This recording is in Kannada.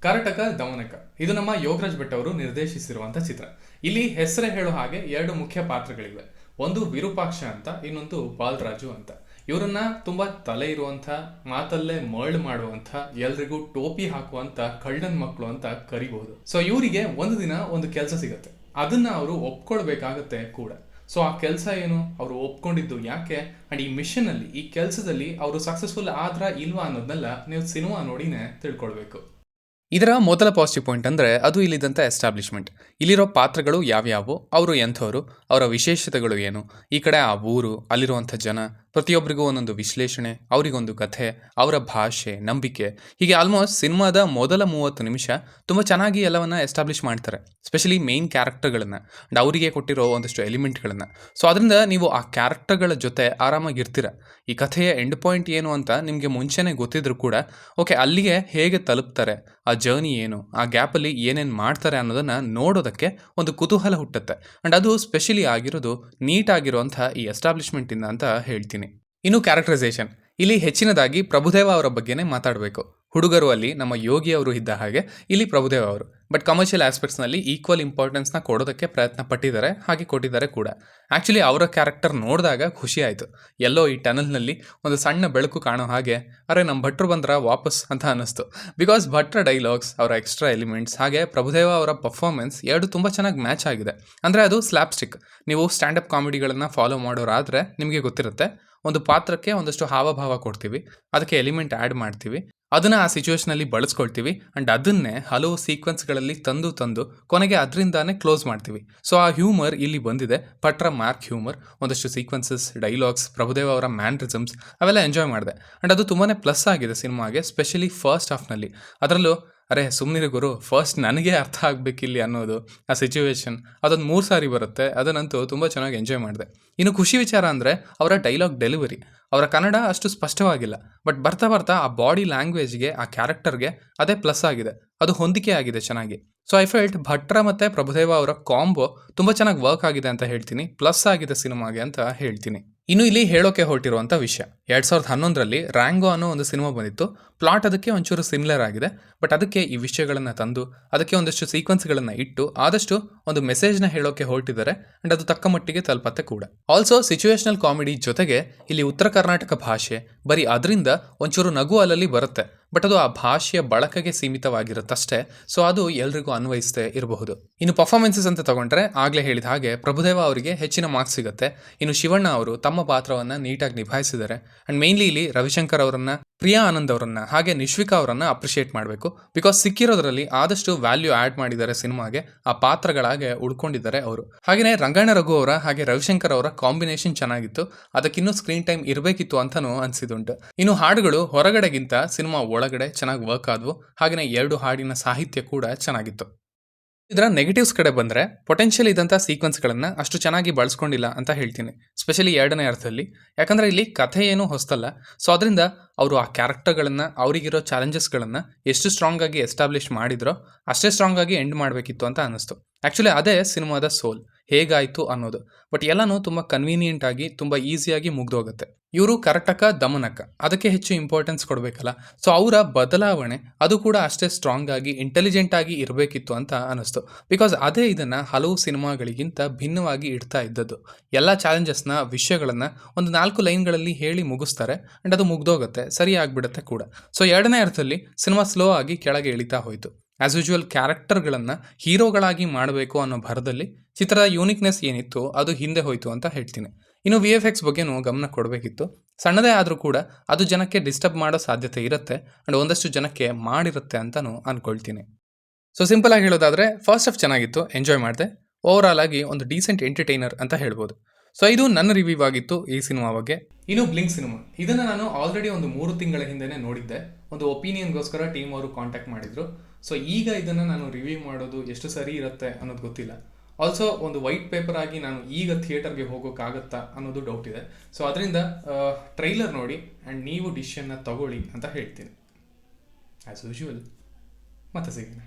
ಕರಟಕ ದಮನಕ ಇದು ನಮ್ಮ ಯೋಗರಾಜ್ ಭಟ್ ಅವರು ನಿರ್ದೇಶಿಸಿರುವಂತಹ ಚಿತ್ರ. ಇಲ್ಲಿ ಹೆಸರೇ ಹೇಳೋ ಹಾಗೆ ಎರಡು ಮುಖ್ಯ ಪಾತ್ರಗಳಿವೆ. ಒಂದು ವಿರೂಪಾಕ್ಷ ಅಂತ, ಇನ್ನೊಂದು ಬಾಲರಾಜು ಅಂತ. ಇವರನ್ನ ತುಂಬಾ ತಲೆ ಇರುವಂತ, ಮಾತಲ್ಲೇ ಮರ್ಳ್ ಮಾಡುವಂತ, ಎಲ್ರಿಗೂ ಟೋಪಿ ಹಾಕುವಂತ ಕಳ್ಳನ್ ಮಕ್ಕಳು ಅಂತ ಕರಿಬಹುದು. ಸೊ ಇವರಿಗೆ ಒಂದು ದಿನ ಒಂದು ಕೆಲಸ ಸಿಗತ್ತೆ, ಅದನ್ನ ಅವರು ಒಪ್ಕೊಳ್ಬೇಕಾಗತ್ತೆ ಕೂಡ. ಸೊ ಆ ಕೆಲಸ ಏನು, ಅವರು ಒಪ್ಕೊಂಡಿದ್ದು ಯಾಕೆ, ಅಂಡ್ ಈ ಮಿಷನ್ ಅಲ್ಲಿ, ಈ ಕೆಲಸದಲ್ಲಿ ಅವರು ಸಕ್ಸಸ್ಫುಲ್ ಆದ್ರ ಇಲ್ವಾ ಅನ್ನೋದನ್ನೆಲ್ಲ ನೀವು ಸಿನಿಮಾ ನೋಡಿನೇ ತಿಳ್ಕೊಳ್ಬೇಕು. ಇದರ ಮೊದಲ ಪಾಸಿಟಿವ್ ಪಾಯಿಂಟ್ ಅಂದರೆ ಅದು ಇಲ್ಲಿದ್ದಂಥ ಎಸ್ಟಾಬ್ಲಿಷ್ಮೆಂಟ್. ಇಲ್ಲಿರೋ ಪಾತ್ರಗಳು ಯಾವ್ಯಾವು, ಅವರು ಎಂಥವರು, ಅವರ ವಿಶೇಷತೆಗಳು ಏನು, ಈ ಕಡೆ ಆ ಊರು, ಅಲ್ಲಿರುವಂಥ ಜನ, ಪ್ರತಿಯೊಬ್ಬರಿಗೂ ಒಂದೊಂದು ವಿಶ್ಲೇಷಣೆ, ಅವರಿಗೊಂದು ಕಥೆ, ಅವರ ಭಾಷೆ, ನಂಬಿಕೆ, ಹೀಗೆ ಆಲ್ಮೋಸ್ಟ್ ಸಿನಿಮಾದ ಮೊದಲ 30 ನಿಮಿಷ ತುಂಬ ಚೆನ್ನಾಗಿ ಎಲ್ಲವನ್ನ ಎಸ್ಟಾಬ್ಲಿಷ್ ಮಾಡ್ತಾರೆ. ಸ್ಪೆಷಲಿ ಮೇನ್ ಕ್ಯಾರೆಕ್ಟರ್ಗಳನ್ನು ಅಂಡ್ ಅವರಿಗೆ ಕೊಟ್ಟಿರೋ ಒಂದಷ್ಟು ಎಲಿಮೆಂಟ್ಗಳನ್ನು. ಸೊ ಅದರಿಂದ ನೀವು ಆ ಕ್ಯಾರೆಕ್ಟರ್ಗಳ ಜೊತೆ ಆರಾಮಾಗಿರ್ತೀರ. ಈ ಕಥೆಯ ಎಂಡ್ ಪಾಯಿಂಟ್ ಏನು ಅಂತ ನಿಮಗೆ ಮುಂಚೆನೇ ಗೊತ್ತಿದ್ರು ಕೂಡ ಓಕೆ ಅಲ್ಲಿಗೆ ಹೇಗೆ ತಲುಪ್ತಾರೆ, ಆ ಜರ್ನಿ ಏನು, ಆ ಗ್ಯಾಪಲ್ಲಿ ಏನೇನು ಮಾಡ್ತಾರೆ ಅನ್ನೋದನ್ನು ನೋಡೋದಕ್ಕೆ ಒಂದು ಕುತೂಹಲ ಹುಟ್ಟುತ್ತೆ. ಆ್ಯಂಡ್ ಅದು ಸ್ಪೆಷಲಿ ಆಗಿರೋದು ನೀಟಾಗಿರುವಂಥ ಈ ಎಸ್ಟಾಬ್ಲಿಷ್ಮೆಂಟಿಂದ ಅಂತ ಹೇಳ್ತೀನಿ. ಇನ್ನು ಕ್ಯಾರೆಕ್ಟರೈಸೇಷನ್, ಇಲ್ಲಿ ಹೆಚ್ಚಿನದಾಗಿ ಪ್ರಭುದೇವ ಅವರ ಬಗ್ಗೆನೇ ಮಾತಾಡಬೇಕು. ಹುಡುಗರು ಅಲ್ಲಿ ನಮ್ಮ ಯೋಗಿ ಅವರು ಇದ್ದ ಹಾಗೆ ಇಲ್ಲಿ ಪ್ರಭುದೇವ ಅವರು. ಬಟ್ ಕಮರ್ಷಿಯಲ್ ಆಸ್ಪೆಕ್ಟ್ಸ್ನಲ್ಲಿ ಈಕ್ವಲ್ ಇಂಪಾರ್ಟೆನ್ಸ್ನ ಕೊಡೋದಕ್ಕೆ ಪ್ರಯತ್ನ ಪಟ್ಟಿದ್ದಾರೆ, ಹಾಗೆ ಕೊಟ್ಟಿದ್ದಾರೆ ಕೂಡ. ಆ್ಯಕ್ಚುಲಿ ಅವರ ಕ್ಯಾರೆಕ್ಟರ್ ನೋಡಿದಾಗ ಖುಷಿ ಆಯಿತು. ಎಲ್ಲೋ ಈ ಟನಲ್ನಲ್ಲಿ ಒಂದು ಸಣ್ಣ ಬೆಳಕು ಕಾಣೋ ಹಾಗೆ, ಅರೆ ನಮ್ಮ ಭಟ್ರು ಬಂದ್ರ ವಾಪಸ್ ಅಂತ ಅನ್ನಿಸ್ತು. ಬಿಕಾಸ್ ಭಟ್ರ ಡೈಲಾಗ್ಸ್, ಅವರ ಎಕ್ಸ್ಟ್ರಾ ಎಲಿಮೆಂಟ್ಸ್, ಹಾಗೆ ಪ್ರಭುದೇವ ಅವರ ಪರ್ಫಾರ್ಮೆನ್ಸ್ ಎರಡು ತುಂಬ ಚೆನ್ನಾಗಿ ಮ್ಯಾಚ್ ಆಗಿದೆ. ಅಂದರೆ ಅದು ಸ್ಲ್ಯಾಪ್ ಸ್ಟಿಕ್. ನೀವು ಸ್ಟ್ಯಾಂಡಪ್ ಕಾಮಿಡಿಗಳನ್ನು ಫಾಲೋ ಮಾಡೋರಾದರೆ ನಿಮಗೆ ಗೊತ್ತಿರುತ್ತೆ, ಒಂದು ಪಾತ್ರಕ್ಕೆ ಒಂದಷ್ಟು ಹಾವಭಾವ ಕೊಡ್ತೀವಿ, ಅದಕ್ಕೆ ಎಲಿಮೆಂಟ್ ಆ್ಯಡ್ ಮಾಡ್ತೀವಿ, ಅದನ್ನು ಆ ಸಿಚುವೇಷನಲ್ಲಿ ಬಳಸ್ಕೊಳ್ತೀವಿ, ಆ್ಯಂಡ್ ಅದನ್ನೇ ಹಲವು ಸೀಕ್ವೆನ್ಸ್ಗಳಲ್ಲಿ ತಂದು ಕೊನೆಗೆ ಅದರಿಂದಾನೇ ಕ್ಲೋಸ್ ಮಾಡ್ತೀವಿ. ಸೊ ಆ ಹ್ಯೂಮರ್ ಇಲ್ಲಿ ಬಂದಿದೆ, ಭಟ್ರ ಮಾರ್ಕ್ ಹ್ಯೂಮರ್. ಒಂದಷ್ಟು ಸೀಕ್ವೆನ್ಸಸ್, ಡೈಲಾಗ್ಸ್, ಪ್ರಭುದೇವ ಅವರ ಮ್ಯಾನ್ರಿಸಮ್ಸ್ ಅವೆಲ್ಲ ಎಂಜಾಯ್ ಮಾಡಿದೆ. ಆ್ಯಂಡ್ ಅದು ತುಂಬಾ ಪ್ಲಸ್ ಆಗಿದೆ ಸಿನಿಮಾಗೆ, ಸ್ಪೆಷಲಿ ಫಸ್ಟ್ ಹಾಫ್ನಲ್ಲಿ. ಅದರಲ್ಲೂ ಅರೆ ಸುಮ್ಮನಿರು ಗುರು, ಫಸ್ಟ್ ನನಗೆ ಅರ್ಥ ಆಗಬೇಕಿಲ್ಲಿ ಅನ್ನೋದು ಆ ಸಿಚುವೇಶನ್, ಅದೊಂದು 3 ಸಾರಿ ಬರುತ್ತೆ. ಅದನ್ನಂತೂ ತುಂಬ ಚೆನ್ನಾಗಿ ಎಂಜಾಯ್ ಮಾಡಿದೆ. ಇನ್ನು ಖುಷಿ ವಿಚಾರ ಅಂದರೆ ಅವರ ಡೈಲಾಗ್ ಡೆಲಿವರಿ. ಅವರ ಕನ್ನಡ ಅಷ್ಟು ಸ್ಪಷ್ಟವಾಗಿಲ್ಲ, ಬಟ್ ಬರ್ತಾ ಆ ಬಾಡಿ ಲ್ಯಾಂಗ್ವೇಜ್ಗೆ, ಆ ಕ್ಯಾರೆಕ್ಟರ್ಗೆ ಅದೇ ಪ್ಲಸ್ ಆಗಿದೆ, ಅದು ಹೊಂದಿಕೆ ಆಗಿದೆ ಚೆನ್ನಾಗಿ. ಸೊ ಐ ಫೆಲ್ಟ್ ಭಟ್ರ ಮತ್ತು ಪ್ರಭುದೇವ ಅವರ ಕಾಂಬೋ ತುಂಬ ಚೆನ್ನಾಗಿ ವರ್ಕ್ ಆಗಿದೆ ಅಂತ ಹೇಳ್ತೀನಿ, ಪ್ಲಸ್ ಆಗಿದೆ ಸಿನಿಮಾಗೆ ಅಂತ ಹೇಳ್ತೀನಿ. ಇನ್ನು ಇಲ್ಲಿ ಹೇಳೋಕೆ ಹೊರಟಿರುವಂಥ ವಿಷಯ, 2011ರಲ್ಲಿ ರ್ಯಾಂಗೋ ಅನ್ನೋ ಒಂದು ಸಿನಿಮಾ ಬಂದಿತ್ತು. ಪ್ಲಾಟ್ ಅದಕ್ಕೆ ಒಂಚೂರು ಸಿಮಿಲರ್ ಆಗಿದೆ, ಬಟ್ ಅದಕ್ಕೆ ಈ ವಿಷಯಗಳನ್ನು ತಂದು ಅದಕ್ಕೆ ಒಂದಷ್ಟು ಸೀಕ್ವೆನ್ಸ್ಗಳನ್ನು ಇಟ್ಟು ಆದಷ್ಟು ಒಂದು ಮೆಸೇಜ್ನ ಹೇಳೋಕೆ ಹೊರಟಿದ್ದಾರೆ. ಆ್ಯಂಡ್ ಅದು ತಕ್ಕ ಮಟ್ಟಿಗೆ ತಲುಪತ್ತೆ ಕೂಡ. ಆಲ್ಸೋ ಸಿಚುವೇಶನಲ್ ಕಾಮಿಡಿ ಜೊತೆಗೆ ಇಲ್ಲಿ ಉತ್ತರ ಕರ್ನಾಟಕ ಭಾಷೆ, ಬರೀ ಅದರಿಂದ ಒಂಚೂರು ನಗು ಅಲ್ಲಲ್ಲಿ ಬರುತ್ತೆ, ಬಟ್ ಅದು ಆ ಭಾಷೆಯ ಬಳಕೆಗೆ ಸೀಮಿತವಾಗಿರುತ್ತಷ್ಟೇ. ಸೊ ಅದು ಎಲ್ರಿಗೂ ಅನ್ವಯಿಸದೇ ಇರಬಹುದು. ಇನ್ನು ಪರ್ಫಾರ್ಮೆನ್ಸಸ್ ಅಂತ ತಗೊಂಡ್ರೆ ಆಗಲೇ ಹೇಳಿದ ಹಾಗೆ ಪ್ರಭುದೇವ ಅವರಿಗೆ ಹೆಚ್ಚಿನ ಮಾರ್ಕ್ಸ್ ಸಿಗುತ್ತೆ. ಇನ್ನು ಶಿವಣ್ಣ ಅವರು ತಮ್ಮ ಪಾತ್ರವನ್ನು ನೀಟಾಗಿ ನಿಭಾಯಿಸಿದ್ದಾರೆ. ಆ್ಯಂಡ್ ಮೇನ್ಲಿ ಇಲ್ಲಿ ರವಿಶಂಕರ್ ಅವರನ್ನ, ಪ್ರಿಯಾ ಆನಂದ್ ಅವರನ್ನ, ಹಾಗೆ ನಿಶ್ವಿಕಾ ಅವರನ್ನ ಅಪ್ರಿಷಿಯೇಟ್ ಮಾಡಬೇಕು. ಬಿಕಾಸ್ ಸಿಕ್ಕಿರೋದ್ರಲ್ಲಿ ಆದಷ್ಟು ವ್ಯಾಲ್ಯೂ ಆ್ಯಡ್ ಮಾಡಿದ್ದಾರೆ ಸಿನಿಮಾಗೆ, ಆ ಪಾತ್ರಗಳಾಗೆ ಉಳ್ಕೊಂಡಿದ್ದಾರೆ ಅವರು. ಹಾಗೆಯೇ ರಂಗಣ್ಣ ರಘು ಅವರ ಹಾಗೆ ರವಿಶಂಕರ್ ಅವರ ಕಾಂಬಿನೇಷನ್ ಚೆನ್ನಾಗಿತ್ತು, ಅದಕ್ಕಿನ್ನೂ ಸ್ಕ್ರೀನ್ ಟೈಮ್ ಇರಬೇಕಿತ್ತು ಅಂತಲೂ ಅನಿಸಿದುಂಟು. ಇನ್ನು ಹಾಡುಗಳು ಹೊರಗಡೆಗಿಂತ ಸಿನಿಮಾ ಒಳಗಡೆ ಚೆನ್ನಾಗಿ ವರ್ಕ್ ಆದವು. ಹಾಗೆಯೇ 2 ಹಾಡಿನ ಸಾಹಿತ್ಯ ಕೂಡ ಚೆನ್ನಾಗಿತ್ತು. ಇದರ ನೆಗೆಟಿವ್ಸ್ ಕಡೆ ಬಂದರೆ ಪೊಟೆನ್ಷಿಯಲ್ ಇದ್ದಂಥ ಸೀಕ್ವೆನ್ಸ್ಗಳನ್ನು ಅಷ್ಟು ಚೆನ್ನಾಗಿ ಬಳಸ್ಕೊಂಡಿಲ್ಲ ಅಂತ ಹೇಳ್ತೀನಿ, ಸ್ಪೆಷಲಿ 2ನೇ ಅರ್ಥದಲ್ಲಿ. ಯಾಕಂದರೆ ಇಲ್ಲಿ ಕಥೆ ಏನೂ ಹೊಸ್ತಲ್ಲ. ಸೊ ಅದರಿಂದ ಅವರು ಆ ಕ್ಯಾರೆಕ್ಟರ್ಗಳನ್ನು, ಅವರಿಗಿರೋ ಚಾಲೆಂಜಸ್ಗಳನ್ನು ಎಷ್ಟು ಸ್ಟ್ರಾಂಗ್ ಆಗಿ ಎಸ್ಟಾಬ್ಲಿಷ್ ಮಾಡಿದ್ರೋ ಅಷ್ಟೇ ಸ್ಟ್ರಾಂಗ್ ಆಗಿ ಎಂಡ್ ಮಾಡಬೇಕಿತ್ತು ಅಂತ ಅನ್ನಿಸ್ತು. ಆ್ಯಕ್ಚುಲಿ ಅದೇ ಸಿನಿಮಾದ ಸೋಲ್, ಹೇಗಾಯಿತು ಅನ್ನೋದು. ಬಟ್ ಎಲ್ಲನೂ ತುಂಬ ಕನ್ವೀನಿಯೆಂಟ್ ಆಗಿ, ತುಂಬ ಈಸಿಯಾಗಿ ಮುಗ್ದೋಗುತ್ತೆ. ಇವರು ಕರಟಕ ದಮನಕ ಅದಕ್ಕೆ ಹೆಚ್ಚು ಇಂಪಾರ್ಟೆನ್ಸ್ ಕೊಡಬೇಕಲ್ಲ. ಸೊ ಅವರ ಬದಲಾವಣೆ ಅದು ಕೂಡ ಅಷ್ಟೇ ಸ್ಟ್ರಾಂಗ್ ಆಗಿ, ಇಂಟೆಲಿಜೆಂಟ್ ಆಗಿ ಇರಬೇಕಿತ್ತು ಅಂತ ಅನ್ನಿಸ್ತು. ಬಿಕಾಸ್ ಅದೇ ಇದನ್ನು ಹಲವು ಸಿನಿಮಾಗಳಿಗಿಂತ ಭಿನ್ನವಾಗಿ ಇಡ್ತಾ ಇದ್ದದ್ದು. ಎಲ್ಲ ಚಾಲೆಂಜಸ್ನ, ವಿಷಯಗಳನ್ನು ಒಂದು 4 ಲೈನ್ಗಳಲ್ಲಿ ಹೇಳಿ ಮುಗಿಸ್ತಾರೆ, ಆ್ಯಂಡ್ ಅದು ಮುಗ್ದೋಗುತ್ತೆ, ಸರಿ ಆಗಿಬಿಡುತ್ತೆ ಕೂಡ. ಸೊ 2ನೇ ಅರ್ಥದಲ್ಲಿ ಸಿನಿಮಾ ಸ್ಲೋ ಆಗಿ ಕೆಳಗೆ ಇಳಿತಾ ಹೋಯಿತು. ಆ್ಯಸ್ ಯೂಶುವಲ್ ಕ್ಯಾರೆಕ್ಟರ್ಗಳನ್ನು ಹೀರೋಗಳಾಗಿ ಮಾಡಬೇಕು ಅನ್ನೋ ಭರದಲ್ಲಿ ಚಿತ್ರದ ಯೂನಿಕ್ನೆಸ್ ಏನಿತ್ತು ಅದು ಹಿಂದೆ ಹೋಯಿತು ಅಂತ ಹೇಳ್ತೀನಿ. ಇನ್ನು VFX ಬಗ್ಗೆನೂ ಗಮನ ಕೊಡಬೇಕಿತ್ತು. ಸಣ್ಣದೇ ಆದರೂ ಕೂಡ ಅದು ಜನಕ್ಕೆ ಡಿಸ್ಟರ್ಬ್ ಮಾಡೋ ಸಾಧ್ಯತೆ ಇರುತ್ತೆ, ಆ್ಯಂಡ್ ಒಂದಷ್ಟು ಜನಕ್ಕೆ ಮಾಡಿರುತ್ತೆ ಅಂತಲೂ ಅಂದ್ಕೊಳ್ತೀನಿ. ಸೊ ಸಿಂಪಲ್ ಆಗಿ ಹೇಳೋದಾದರೆ ಫಸ್ಟ್ ಹಾಫ್ ಚೆನ್ನಾಗಿತ್ತು, ಎಂಜಾಯ್ ಮಾಡಿದೆ. ಓವರಾಲ್ ಆಗಿ ಒಂದು ಡೀಸೆಂಟ್ ಎಂಟರ್ಟೈನರ್ ಅಂತ ಹೇಳ್ಬೋದು. ಸೊ ಇದು ನನ್ನ ರಿವ್ಯೂ ಆಗಿತ್ತು ಈ ಸಿನಿಮಾ ಬಗ್ಗೆ. ಇನ್ನು ಬ್ಲಿಂಕ್ ಸಿನಿಮಾ, ಇದನ್ನು ನಾನು ಆಲ್ರೆಡಿ ಒಂದು 3 ತಿಂಗಳ ಹಿಂದೆನೇ ನೋಡಿದ್ದೆ. ಒಂದು ಒಪಿನಿಯನ್ಗೋಸ್ಕರ ಟೀಮ್ ಅವರು ಕಾಂಟ್ಯಾಕ್ಟ್ ಮಾಡಿದ್ರು. ಸೊ ಈಗ ಇದನ್ನು ನಾನು ರಿವ್ಯೂ ಮಾಡೋದು ಎಷ್ಟು ಸರಿ ಇರುತ್ತೆ ಅನ್ನೋದು ಗೊತ್ತಿಲ್ಲ. ಆಲ್ಸೋ ಒಂದು ವೈಟ್ ಪೇಪರ್ ಆಗಿ ನಾನು ಈಗ ಥಿಯೇಟರ್ಗೆ ಹೋಗೋಕ್ಕಾಗತ್ತಾ ಅನ್ನೋದು ಡೌಟ್ ಇದೆ. ಸೊ ಅದರಿಂದ ಟ್ರೈಲರ್ ನೋಡಿ ಆ್ಯಂಡ್ ನೀವು ಡಿಸಿಷನ್ನ ತಗೊಳ್ಳಿ ಅಂತ ಹೇಳ್ತೀನಿ. ಆ್ಯಸ್ ಯೂಶುವಲ್ ಮತ್ತೆ ಸಿಗೋಣ.